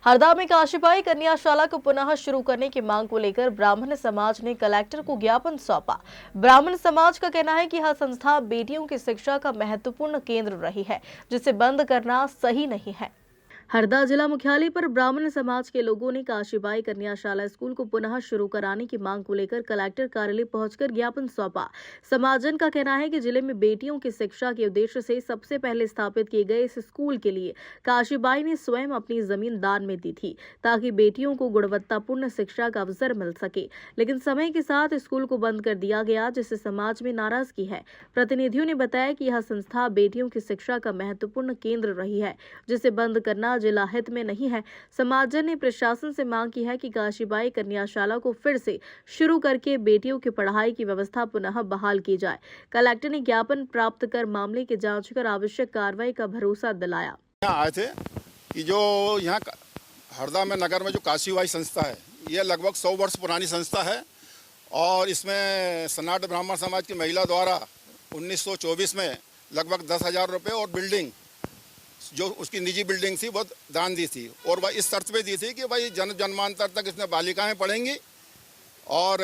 हरदा में काशीबाई कन्याशाला को पुनः शुरू करने की मांग को लेकर ब्राह्मण समाज ने कलेक्टर को ज्ञापन सौंपा। ब्राह्मण समाज का कहना है कि यह संस्था बेटियों की शिक्षा का महत्वपूर्ण केंद्र रही है, जिसे बंद करना सही नहीं है। हरदा जिला मुख्यालय पर ब्राह्मण समाज के लोगों ने काशीबाई कन्याशाला स्कूल को पुनः शुरू कराने की मांग को लेकर कलेक्टर कार्यालय पहुंचकर ज्ञापन सौंपा। समाजजन का कहना है कि जिले में बेटियों की शिक्षा के उद्देश्य से सबसे पहले स्थापित किए गए इस स्कूल के लिए काशीबाई ने स्वयं अपनी जमीन दान में दी थी, ताकि बेटियों को गुणवत्तापूर्ण शिक्षा का अवसर मिल सके। लेकिन समय के साथ स्कूल को बंद कर दिया गया, जिससे समाज में नाराजगी है। प्रतिनिधियों ने बताया कि यह संस्था बेटियों की शिक्षा का महत्वपूर्ण केंद्र रही है, जिसे बंद करना जिला हित में नहीं है। समाजजन ने प्रशासन से मांग की है कि काशीबाई कन्याशाला को फिर से शुरू करके बेटियों की पढ़ाई की व्यवस्था पुनः बहाल की जाए। कलेक्टर ने ज्ञापन प्राप्त कर मामले की जांच कर आवश्यक कार्रवाई का भरोसा दिलाया। आए थे कि जो यहाँ हरदा में नगर में जो काशीबाई संस्था है, यह लगभग 100 वर्ष पुरानी संस्था है और इसमें सनातन ब्राह्मण समाज की महिला द्वारा 1924 में लगभग 10,000 रुपये और बिल्डिंग, जो उसकी निजी बिल्डिंग थी, वो दान दी थी। और वह इस शर्त पे दी थी कि भाई जन्मांतर तक इसमें बालिकाएं पढ़ेंगी और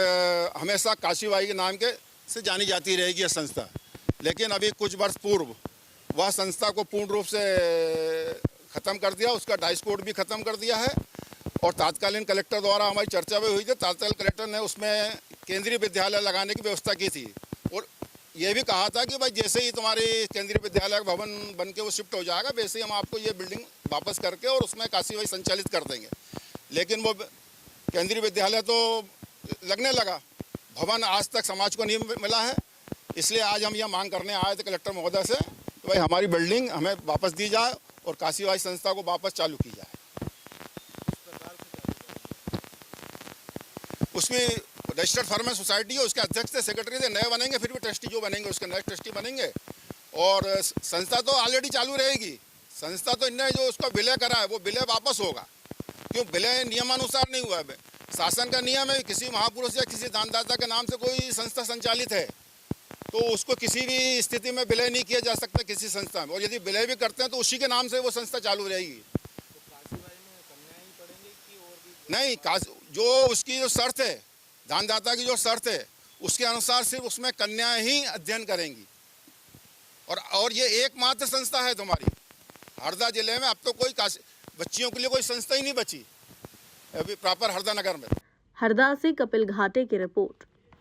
हमेशा काशीबाई के नाम के से जानी जाती रहेगी यह संस्था। लेकिन अभी कुछ वर्ष पूर्व वह संस्था को पूर्ण रूप से ख़त्म कर दिया, उसका डाइस कोड भी ख़त्म कर दिया है। और तत्कालीन कलेक्टर द्वारा हमारी चर्चा भी हुई थी। तत्कालीन कलेक्टर ने उसमें केंद्रीय विद्यालय लगाने की व्यवस्था की थी और ये भी कहा था कि भाई जैसे ही तुम्हारी केंद्रीय विद्यालय का भवन बन के वो शिफ्ट हो जाएगा, वैसे ही हम आपको ये बिल्डिंग वापस करके और उसमें काशीबाई संचालित कर देंगे। लेकिन वो केंद्रीय विद्यालय तो लगने लगा, भवन आज तक समाज को नहीं मिला है। इसलिए आज हम यह मांग करने आए थे कलेक्टर महोदय से कि भाई हमारी बिल्डिंग हमें वापस दी जाए और काशीबाई संस्था को वापस चालू की जाए। उसमें रजिस्टर्ड फर्म सोसाइटी है, उसके अध्यक्ष थे, सेक्रेटरी थे, नए बनेंगे, फिर भी ट्रस्टी जो बनेंगे उसके नए ट्रस्टी बनेंगे। और संस्था तो ऑलरेडी चालू रहेगी। संस्था तो इनने जो उसका विलय करा है वो विलय वापस होगा, क्यों विलय नियमानुसार नहीं हुआ है। शासन का नियम है, किसी महापुरुष या किसी दानदाता के नाम से कोई संस्था संचालित है तो उसको किसी भी स्थिति में विलय नहीं किया जा सकता किसी संस्था में। और यदि विलय भी करते हैं तो उसी के नाम से वो संस्था चालू रहेगी। नहीं, जो उसकी जो शर्त है, दानदाता की जो शर्त है, उसके अनुसार सिर्फ उसमें कन्याएं ही अध्ययन करेंगी। और ये एकमात्र संस्था है तुम्हारी हरदा जिले में। अब तो कोई बच्चियों के लिए कोई संस्था ही नहीं बची अभी प्रॉपर हरदा नगर में। हरदा से कपिल घाटे की रिपोर्ट।